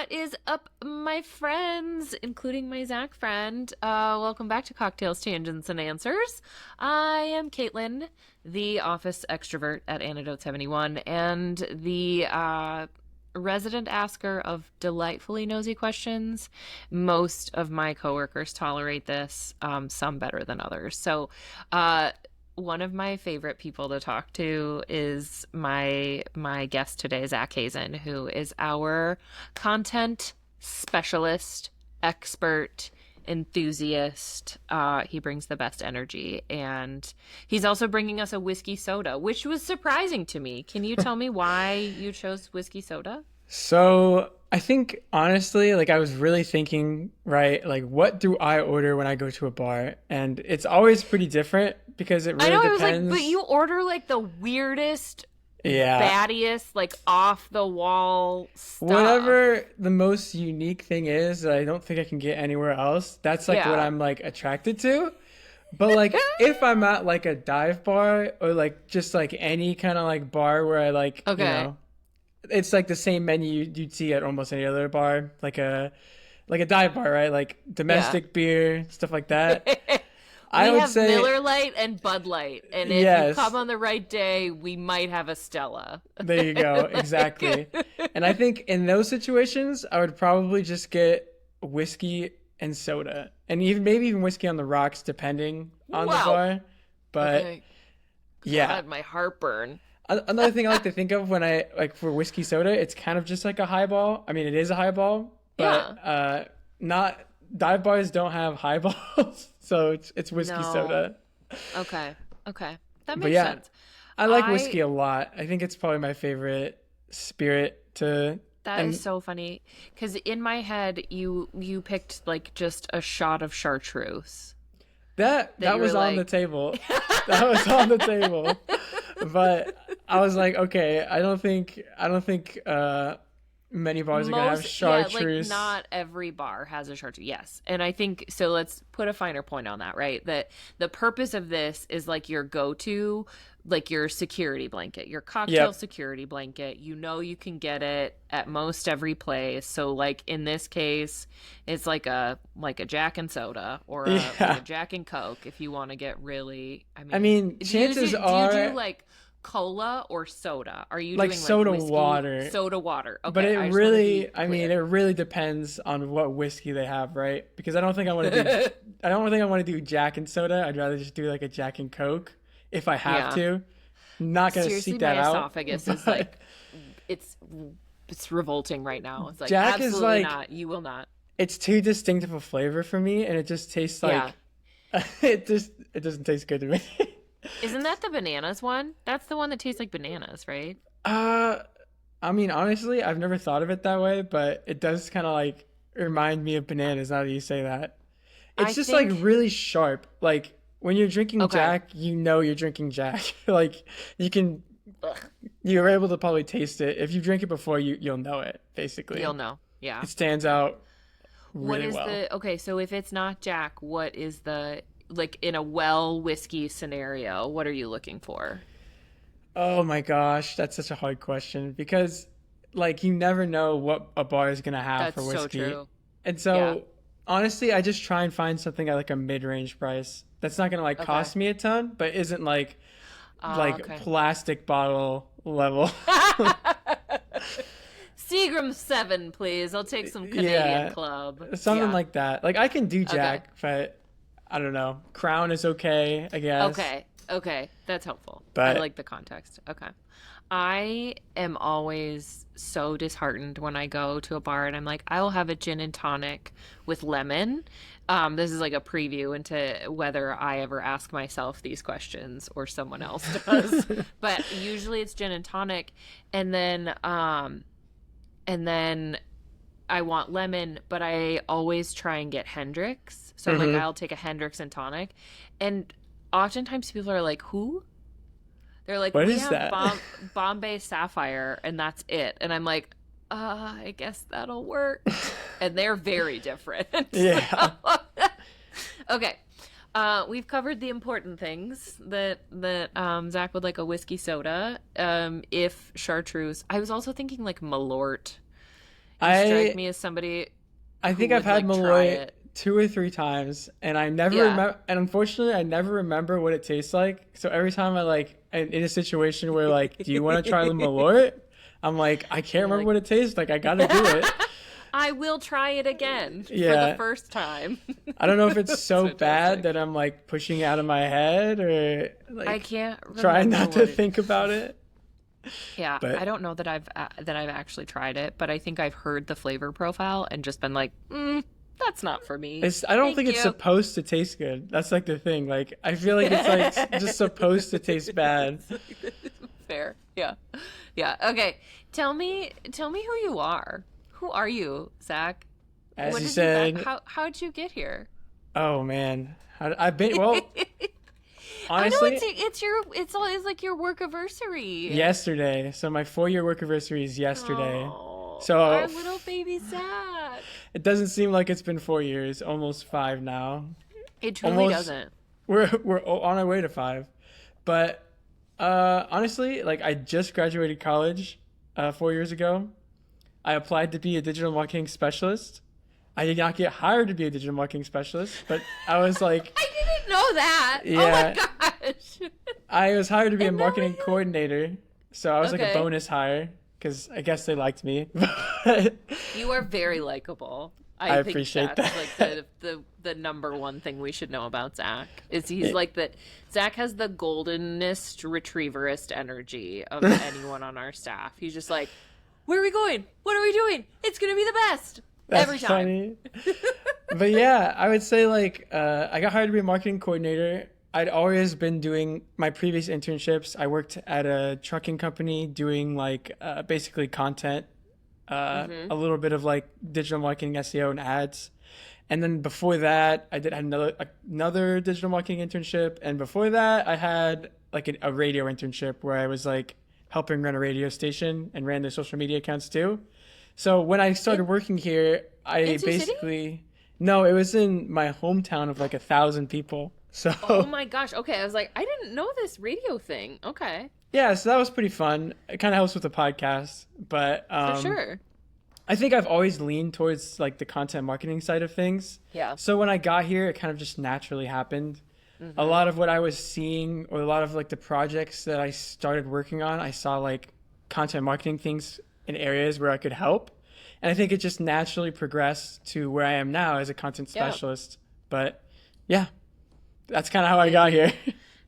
What is up, my friends, including my Zac friend? Welcome back to Cocktails, Tangents, and Answers. I am Catelin, the office extrovert at Antidote 71, and the resident asker of delightfully nosy questions. Most of my coworkers tolerate this, some better than others. One of my favorite people to talk to is my guest today, Zac Hazen, who is our content specialist, expert, enthusiast. He brings the best energy, and he's also bringing us a whiskey soda, which was surprising to me. Can you tell me why you chose whiskey soda? So I think honestly, like I was really thinking, right, like what do I order when I go to a bar? And it's always pretty different because it I really know, I was like, but depends. you order like the weirdest, Yeah. battiest, like off the wall stuff. Whatever the most unique thing is that I don't think I can get anywhere else, that's like what Yeah. I'm like attracted to. But like if I'm at like a dive bar or like just like any kind of like bar where I like, Okay. it's like the same menu you'd see at almost any other bar, like a dive bar, right? Like Yeah. domestic beer, stuff like that. I We would have say Miller Lite and Bud Light, and if you come yes. on the right day, we might have a Stella. There you go. Exactly. And I think in those situations, I would probably just get whiskey and soda, and even maybe even whiskey on the rocks, depending on the Wow. bar. But Okay. yeah, God, my heartburn. another thing I like to think of when I like for whiskey soda, it's kind of just like a highball. I mean, it is a highball, Yeah. but not dive bars don't have highballs, so it's whiskey No. soda. Okay. Okay. That But makes yeah, sense. I like whiskey I a lot. I think it's probably my favorite spirit to That is and so funny because in my head, you picked like just a shot of chartreuse that that that you were was on the like. table. That was on the table. But I was like, okay, I don't think many bars are gonna have Most, yeah, like chartreuse. not every bar has a chartreuse. Yes. And I think so. Let's put a finer point on that, right? That the purpose of this is like your go to, like your security blanket, your cocktail Yep. security blanket. You know, you can get it at most every place. So, like in this case, it's like a Jack and soda or like a Yeah. Jack and Coke if you want to get really. I I mean, mean, do you chances do are like cola or soda? Are you like doing like soda whiskey, water, soda, water? but Okay, I just want to be I mean, it clear. really depends on what whiskey they have, right? Because I don't think I want to do Jack and soda. I'd rather just do like a Jack and Coke if I have Yeah. to. Not gonna Seriously, seek my that out, esophagus is but like it's it's revolting right now. It's like Jack is absolutely like not. You will not. it's too distinctive a flavor for me, and it just tastes Yeah. like it doesn't taste good to me. Isn't that the bananas one? That's the one that tastes like bananas, right? uh, I mean, honestly, I've never thought of it that way, but it does kind of like remind me of bananas now that you say that. I It's just like think really sharp. Like when you're drinking okay. Jack, you know you're drinking Jack. Like you can, Ugh, you're able to probably taste it. If you drink it before, you'll know it. you'll Basically, know. Yeah. it stands Yeah. out What really is well. the okay, so if it's not Jack, what is the like in a well whiskey scenario, what are you looking for? Oh my gosh, that's such a hard question because like you never know what a bar is gonna have for That's so whiskey. true. And Yeah. so honestly, I just try and find something at like a mid-range price that's not gonna like Okay. cost me a ton, but isn't like Okay. plastic bottle level. Seagram 7, please. I'll take some Canadian Yeah, Club. something Yeah. like that. Like I can do Okay. Jack, but I don't know. Crown is okay, I guess. Okay. Okay. That's helpful. I But like the context. Okay. I am always so disheartened when I go to a bar and I'm like, I will have a gin and tonic with lemon. This is like a preview into whether I ever ask myself these questions or someone else does. But usually it's gin and tonic, and then I want lemon, but I always try and get Hendrix. So I'm like, hmm I'll take a Hendrix and tonic. And oftentimes people are like, who? They're like, what we is have that? Bombay Sapphire, and that's it. And I'm like, I guess that'll work. And they're very different. So, Yeah. okay. We've covered the important things that Zac would like a whiskey soda. If chartreuse, I was also thinking like Malort You strike I me as somebody I who think I've would had like try Malloy it. 2 or 3 times, and I never Yeah. remember. And unfortunately, I never remember what it tastes like. So every time I like in a situation where like, do you want to try the Malloy? I'm like, I can't You're remember like, what it tastes like. I gotta do it. I will try it again for the Yeah. first time. I don't know if it's That's so bad fantastic. that I'm like pushing it out of my head or I like can't trying remember not to what it. think about it. Yeah, I But don't know that I've actually tried it, but I think I've heard the flavor profile and just been like, that's not for me. I don't think Thank it's you. supposed to taste good. That's like the thing. Like I feel like it's like just supposed to taste bad. Fair. Yeah. Yeah. Okay. Tell me who you are. Who are you, Zach? As What you is your back? said, How'd you get here? oh man, I've been well. I know Honestly, it's always like your work anniversary. yesterday. So my 4-year work anniversary is yesterday. Oh, So our little baby Zach. it doesn't seem like it's been 4 years, almost five now. It truly Almost doesn't. we're on our way to five. But honestly, like I just graduated college 4 years ago. I applied to be a digital marketing specialist. I did not get hired to be a digital marketing specialist, but I was like, I didn't know that. Oh my yeah, gosh. I was hired to be a And now marketing coordinator. So I was like a okay. bonus hire because I guess they liked me. You are very likable. I I think appreciate that's that. like the number one thing we should know about Zach is he's like the Zach has the goldenest retrieverist energy of anyone on our staff. He's just like, where are we going? What are we doing? It's gonna be the best That's every time. funny. But yeah, I would say like I got hired to be a marketing coordinator. I'd always been doing my previous internships. I worked at a trucking company doing like basically content, a little bit of like digital marketing, SEO, and ads. And then before that, I did had another digital marketing internship. And before that, I had like a radio internship where I was like helping run a radio station and ran their social media accounts too. So when I started In, working here, I in Sioux City? basically no, it was in my hometown of like 1,000 people. Oh So my gosh. Okay, I was like, I didn't know this radio thing. Okay. yeah, so that was pretty fun. It kind of helps with the podcast, but For sure. I think I've always leaned towards like the content marketing side of things. Yeah. So when I got here, it kind of just naturally happened. A lot of what I was seeing, or a lot of like the projects that I started working on, I saw like content marketing things in areas where I could help. And I think it just naturally progressed to where I am now as a content Yeah. specialist. But yeah, that's kind of how I got here.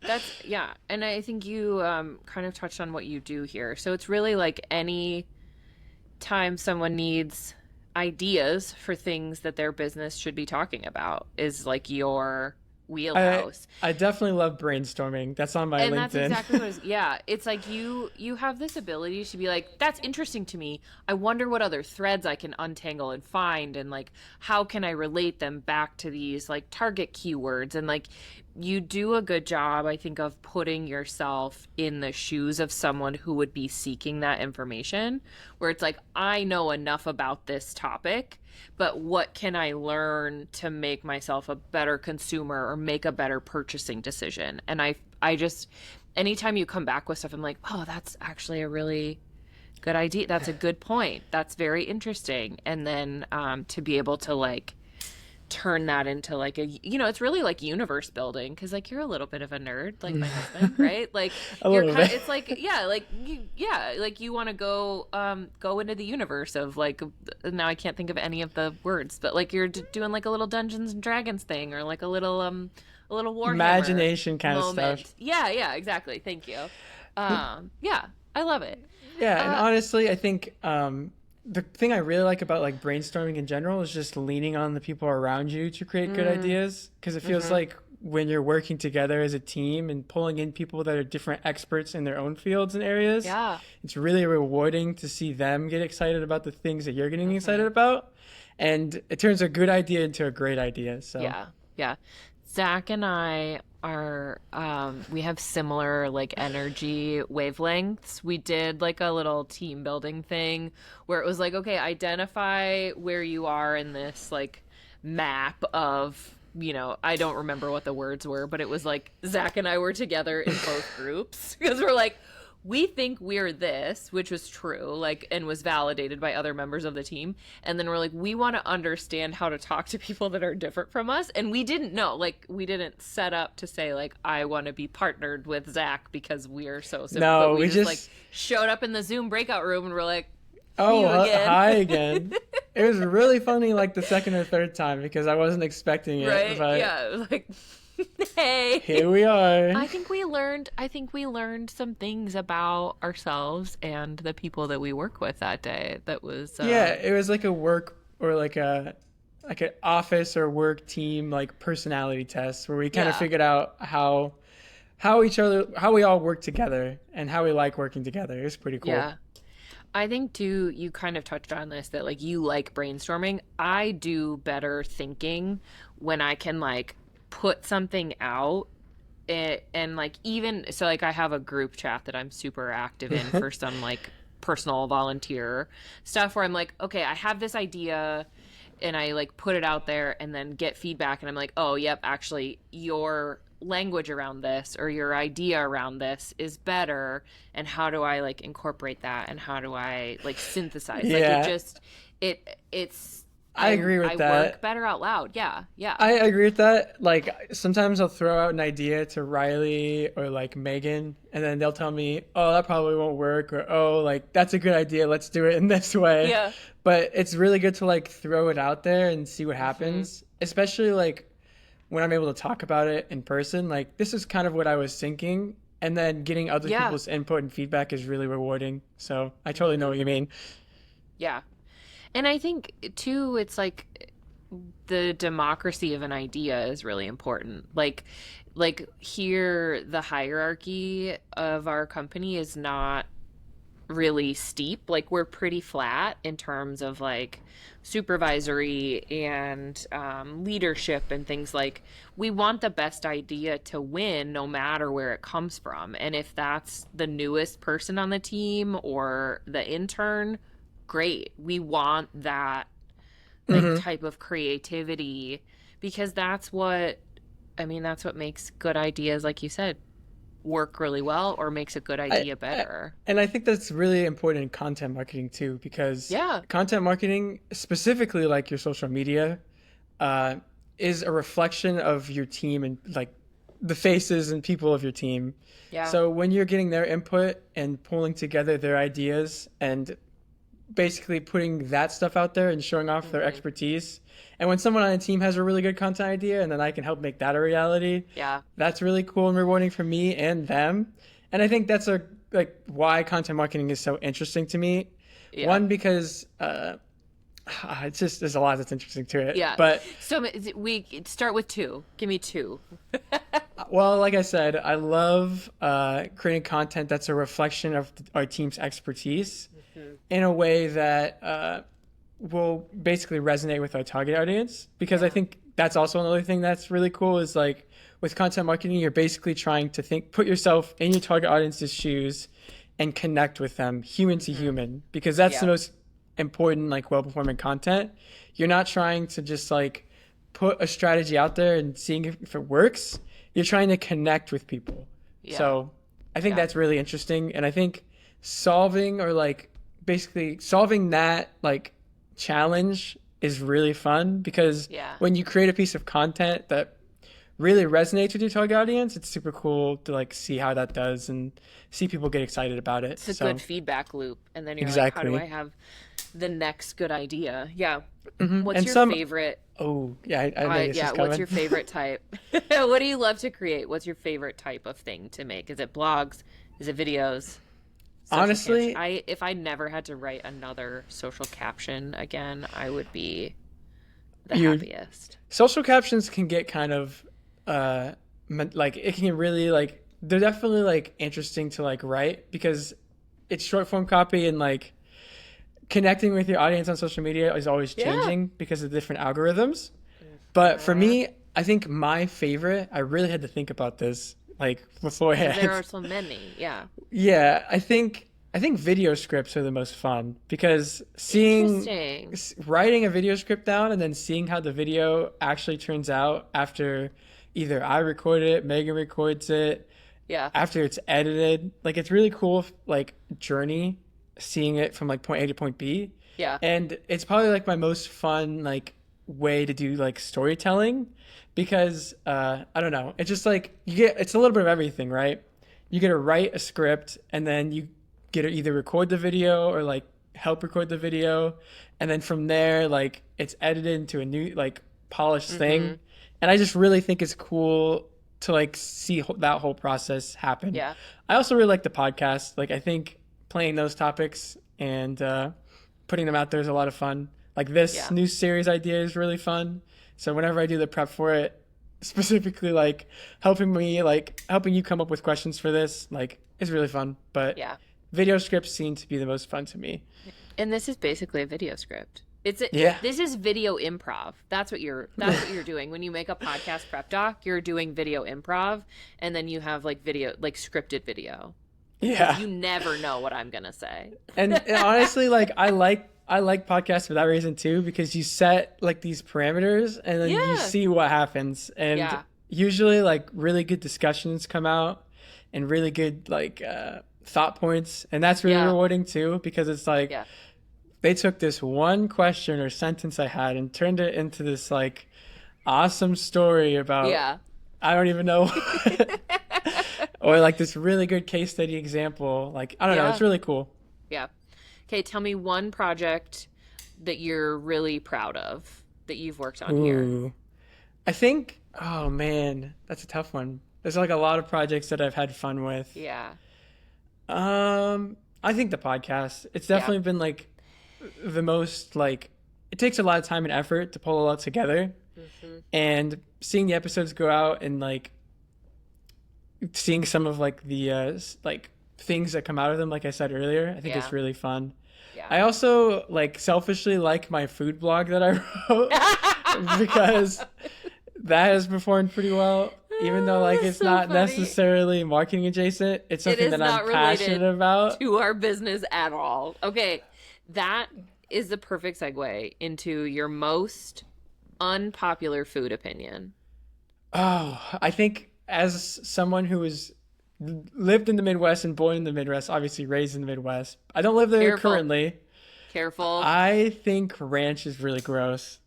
That's yeah, and I think you kind of touched on what you do here. So it's really like any time someone needs ideas for things that their business should be talking about is like your I wheelhouse. I definitely love brainstorming. That's on my And that's LinkedIn. exactly what it is. Yeah, it's like you have this ability to be like, that's interesting to me. I wonder what other threads I can untangle and find, and like how can I relate them back to these like target keywords, and like you do a good job, I think, of putting yourself in the shoes of someone who would be seeking that information, where it's like, I know enough about this topic, but what can I learn to make myself a better consumer or make a better purchasing decision? And I just, anytime you come back with stuff, I'm like, oh, that's actually a really good idea. That's a good point. That's very interesting. And then to be able to like turn that into like a, it's really like universe building, because like you're a little bit of a nerd like my husband, right? Like A you're little kind of, bit. it's like like you want to go into the universe of like, now I can't think of any of the words, but like you're doing like a little Dungeons and Dragons thing, or like a little Warhammer Imagination kind of moment. stuff. Yeah, exactly, thank you. Yeah, I love it. Yeah, and uh honestly, I think the thing I really like about like brainstorming in general is just leaning on the people around you to create good ideas, because it feels like when you're working together as a team and pulling in people that are different experts in their own fields and areas, yeah. it's really rewarding to see them get excited about the things that you're getting excited about, and it turns a good idea into a great idea. So Yeah. Zach and I are, we have similar like energy wavelengths. We did like a little team building thing where it was like, okay, identify where you are in this like map of, I don't remember what the words were, but it was like Zach and I were together in both groups because we're like, we think we're this, which was true, like, and was validated by other members of the team. And then we're like, we want to understand how to talk to people that are different from us. And we didn't know, like, we didn't set up to say, like, I want to be partnered with Zac because we're so simple. No, But we we just, like, just showed up in the Zoom breakout room and we're like, oh, you again. hi again. It was really funny like the second or third time because I wasn't expecting it. Right? But Yeah. It was like, hey. here we are. I think we learned some things about ourselves and the people that we work with that day. That was Yeah, it was like a work or like an office or work team like personality test where we kind of Yeah. figured out how we all work together and how we like working together. It was pretty cool. Yeah. I think too, you kind of touched on this that like you like brainstorming. I do better thinking when I can like put something out and like even so like I have a group chat that I'm super active in for some like personal volunteer stuff where I'm like, okay, I have this idea and I like put it out there and then get feedback and I'm like, oh, yep, actually your language around this or your idea around this is better, and how do I like incorporate that and how do I like synthesize like Yeah, it's I agree with I that. work better out loud. Yeah, yeah. I agree with that. Like sometimes I'll throw out an idea to Riley or like Megan, and then they'll tell me, "Oh, that probably won't work," or "Oh, like that's a good idea. Let's do it in this way." Yeah. But it's really good to like throw it out there and see what Hmm. happens, especially like when I'm able to talk about it in person. Like this is kind of what I was thinking, and then getting other Yeah. people's input and feedback is really rewarding. So I totally know what you mean. Yeah. And I think too, it's like the democracy of an idea is really important. Like here, the hierarchy of our company is not really steep. Like we're pretty flat in terms of like supervisory and leadership and things like we want the best idea to win no matter where it comes from. And if that's the newest person on the team or the intern, great. We want that like Hmm. type of creativity because that's what makes good ideas, like you said, work really well or makes a good I, idea I better. and I think that's really important in content marketing too, because Yeah. content marketing, specifically like your social media, uh, is a reflection of your team and like the faces and people of your team. Yeah. So when you're getting their input and pulling together their ideas and basically putting that stuff out there and showing off their Hmm. expertise, and when someone on a team has a really good content idea and then I can help make that a reality, Yeah. that's really cool and rewarding for me and them. And I think that's a like why content marketing is so interesting to me. Yeah. One, because it's just there's a lot that's interesting to it. Yeah. But So we start with two. Give me two. well, like I said, I love creating content that's a reflection of our team's expertise in a way that will basically resonate with our target audience. Because I Yeah. think that's also another thing that's really cool is like with content marketing, you're basically trying to put yourself in your target audience's shoes and connect with them human to Hmm. human, because that's the Yeah. most important, like well-performing content. You're not trying to just like put a strategy out there and seeing if it works. You're trying to connect with people. Yeah. So I think Yeah. that's really interesting. And I think solving or like basically solving that like challenge is really fun because Yeah. when you create a piece of content that really resonates with your target audience, it's super cool to like see how that does and see people get excited about it. It's a So good feedback loop. And then you're like, how do I exactly. have the next good idea? Yeah. What's And your some, favorite? oh yeah, I know this is Yeah. What's coming. your favorite type? What do you love to create? What's your favorite type of thing to make? Is it blogs? Is it videos? Social caption. Honestly, If I never had to write another social caption again, I would be the you happiest. social captions can get kind of like it can really like they're definitely like interesting to like write because it's short form copy and like connecting with your audience on social media is always Yeah. changing because of different algorithms. But for me, I think my favorite, I really had to think about this like Because there beforehand. are so many. Yeah. Yeah, I think video scripts are the most fun because Interesting. writing a video script down and then seeing how the video actually turns out after either I record it, Megan records it, Yeah. after it's edited. Like it's really cool, like journey, seeing it from like point A to point B. Yeah. And it's probably like my most fun like way to do like storytelling because I don't know. It's just like it's a little bit of everything, right? You get to write a script and then you get to either record the video or like help record the video, and then from there like it's edited into a new like polished thing. And I just really think it's cool to like see that whole process happen. Yeah. I also really like the podcast. Like I think playing those topics and putting them out there is a lot of fun. Like this Yeah. new series idea is really fun. So whenever I do the prep for it, specifically like helping you come up with questions for this, like it's really fun. But Yeah. video scripts seem to be the most fun to me. And this is basically a video script. Yeah. This is video improv. That's what you're doing. When you make a podcast prep doc, you're doing video improv, and then you have like video, like scripted video. Yeah. You never know what I'm gonna say. And honestly, like I like podcasts for that reason too, because you set like these parameters and then Yeah. you see what happens. And Yeah. usually like really good discussions come out and really good like thought points. And that's really Yeah. rewarding too, because it's like Yeah. they took this one question or sentence I had and turned it into this like awesome story about Yeah. I don't even know. Or like this really good case study example. Like I don't know, Yeah. it's really cool. Yeah. Okay, tell me one project that you're really proud of that you've worked on here. Ooh. I think, oh man, that's a tough one. There's like a lot of projects that I've had fun with. Yeah. I think the podcast, it's definitely been like the most like, it takes a lot of time and effort to pull a lot together. And seeing the episodes go out and like seeing some of like the like things that come out of them, like I said earlier, I think Yeah. it's really fun. Yeah. I also like selfishly like my food blog that I wrote because that has performed pretty well, even though like That's it's so not funny. necessarily marketing adjacent. It's something is that not I'm related passionate about. to our business at all. Okay, that is the perfect segue into your most unpopular food opinion. Oh, I think as someone who has lived in the Midwest and born in the Midwest, obviously raised in the Midwest, I don't live there Careful. currently. Careful. I think ranch is really gross.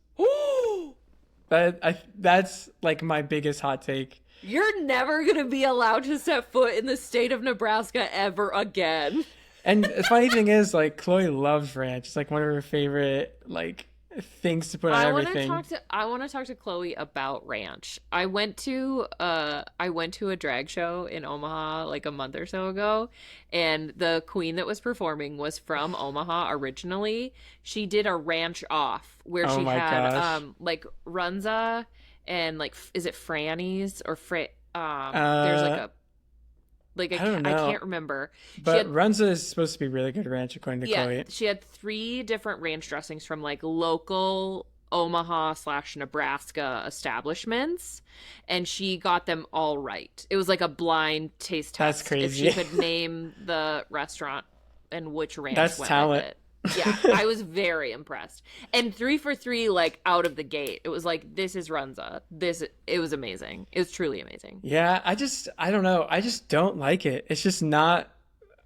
That's like my biggest hot take. You're never going to be allowed to set foot in the state of Nebraska ever again. And the funny thing is, like, Chloe loves ranch. It's like one of her favorite like things to put on everything. I want to talk to Chloe about ranch. I went to a drag show in Omaha like a month or so ago, and the queen that was performing was from Omaha originally. She did a ranch off where Oh she my had gosh. like runza and like is it Franny's or there's like a like I don't know. I can't remember. She But had Runza is supposed to be really good ranch, according to Chloe. she had 3 different ranch dressings from like local Omaha/Nebraska establishments, and she got them all right. It was like a blind taste test. That's crazy. If she could name the restaurant and which ranch That's went talent. with it. Yeah, I was very impressed. And 3 for 3, like out of the gate, it was like, this is Runza. It was amazing. It was truly amazing. Yeah, I don't know. I just don't like it. It's just not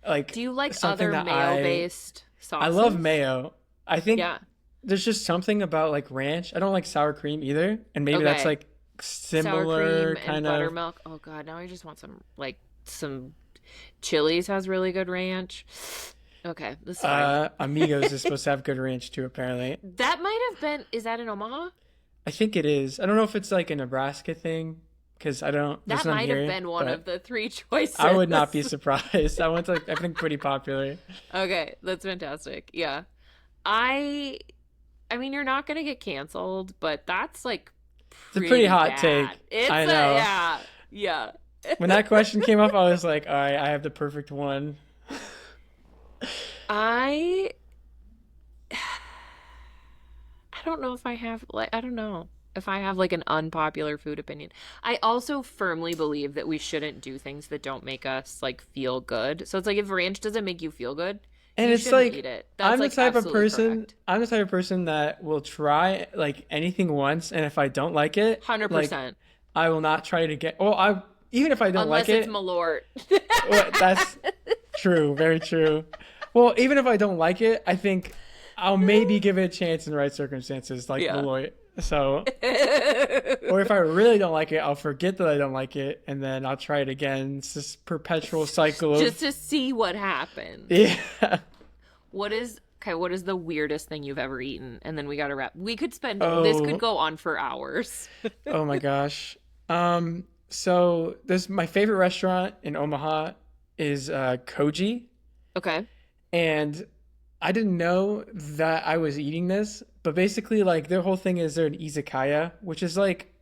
like. Do you like something other that mayo-based sauces? I love mayo. I think Yeah. there's just something about like ranch. I don't like sour cream either, and maybe that's Okay. like Sour similar cream kind and of. buttermilk. Oh god, now I just want some Chili's has really good ranch. Okay, this is fine. Amigos is supposed to have good ranch too, apparently. That might have been. Is that in Omaha? I think it is. I don't know if it's like a Nebraska thing because I don't. there's That none might here, have been one but of the 3 choices. I would not be surprised. That one's like I think pretty popular. Okay, that's fantastic. Yeah, I mean, you're not gonna get canceled, but that's like It's a pretty hot bad. take. It's I know. yeah. When that question came up, I was like, all right, I have the perfect one. I don't know if I have like an unpopular food opinion. I also firmly believe that we shouldn't do things that don't make us like feel good. So it's like if ranch doesn't make you feel good, And you it's shouldn't like eat it. That's I'm the like type of absolutely person. correct. I'm the type of person that will try like anything once, and if I don't like it, like 100%. I will not try it again. Well, even if I don't Unless like it's it, Malort. well, that's true, very true. Well, even if I don't like it, I think I'll maybe give it a chance in the right circumstances, like Yeah. Malloy. So, or if I really don't like it, I'll forget that I don't like it, and then I'll try it again. It's this perpetual cycle Just of to see what happens. yeah. What is the weirdest thing you've ever eaten? And then we gotta wrap. We could spend this could Oh, go on for hours. oh my gosh. So this my favorite restaurant in Omaha is Koji, Okay. and I didn't know that I was eating this, but basically, like their whole thing is they're an izakaya, which is like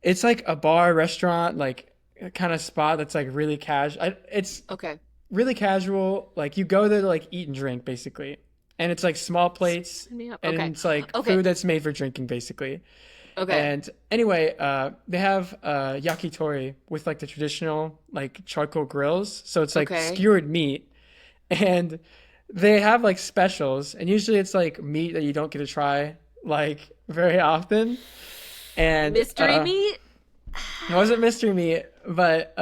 it's like a bar restaurant, like kind of spot that's like really casual. It's Okay. really casual. Like you go there to like eat and drink, basically, and it's like small plates, Sign me up. and Okay. it's like Okay. food that's made for drinking, basically. Okay. And anyway, they have yakitori with like the traditional like charcoal grills, so it's like Okay. skewered meat, and they have like specials, and usually it's like meat that you don't get to try like very often. And Mystery meat? it wasn't mystery meat, but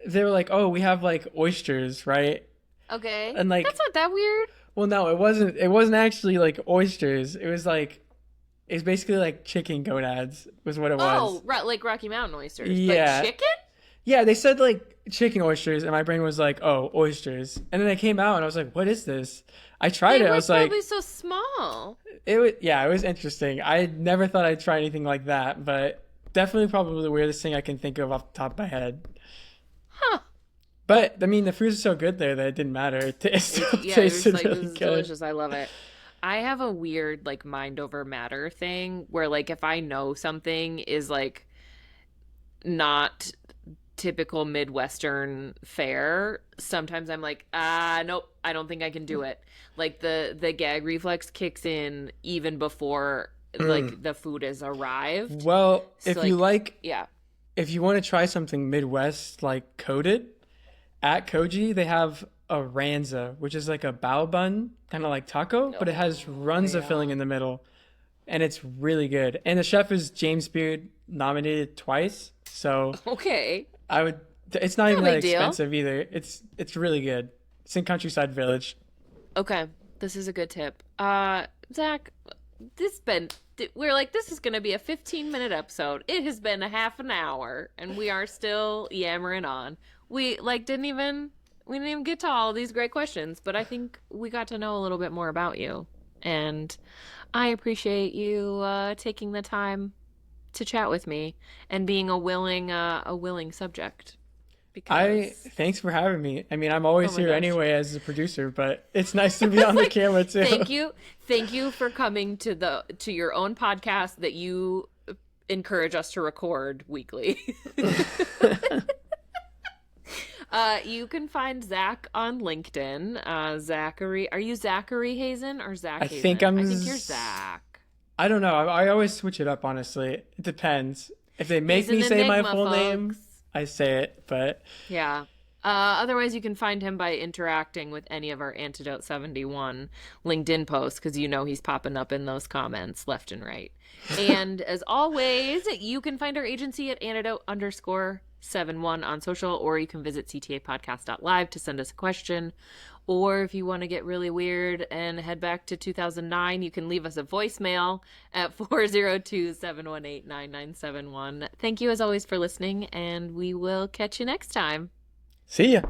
they were like, "Oh, we have like oysters, right?" Okay. And like, That's not that weird. well, no, it wasn't. It wasn't actually like oysters. It was like it's basically like chicken gonads was what it was. Oh, right, like Rocky Mountain oysters. Yeah. But chicken? Yeah, they said like chicken oysters, and my brain was like, "Oh, oysters." And then I came out, and I was like, "What is this?" I tried They it. I were was like, probably so small. "It was yeah, it was interesting." I never thought I'd try anything like that, but definitely probably the weirdest thing I can think of off the top of my head. Huh. But I mean, the food's so good there that it didn't matter. It still Yeah, it was tasted like, really this is good. delicious. I love it. I have a weird, like, mind over matter thing where, like, if I know something is, like, not typical Midwestern fare, sometimes I'm like, nope, I don't think I can do it. Like, the gag reflex kicks in even before, Mm. like, the food has arrived. Well, So, if you like, like, yeah. if you want to try something Midwest like coated, at Koji they have a ranza, which is like a bao bun, kind of like taco, but it has Oh, runs of yeah. filling in the middle, and it's really good. And the chef is James Beard, nominated twice, so Okay. I would. It's not even No that big deal. expensive either. It's really good. It's in Countryside Village. Okay, this is a good tip. Zach, we're like, this is gonna be a 15-minute episode. It has been a half an hour, and we are still yammering on. We didn't even get to all of these great questions, but I think we got to know a little bit more about you, and I appreciate you taking the time to chat with me and being a willing subject. I Because thanks for having me. I mean, I'm oh always my here gosh. anyway as a producer, but it's nice to be on the Like, camera too. thank you for coming to your own podcast that you encourage us to record weekly. You can find Zach on LinkedIn. Zachary, are you Zachary Hazen or Zach I Hazen? think I think you're Zach. I don't know. I always switch it up, honestly. It depends. If they make He's an me say my enigma, full name, folks. I say it, but Yeah. Otherwise, you can find him by interacting with any of our Antidote 71 LinkedIn posts because you know he's popping up in those comments left and right. And as always, you can find our agency at antidote_71 on social, or you can visit ctapodcast.live to send us a question. Or if you want to get really weird and head back to 2009, you can leave us a voicemail at 402-718-9971. Thank you as always for listening, and we will catch you next time. see ya.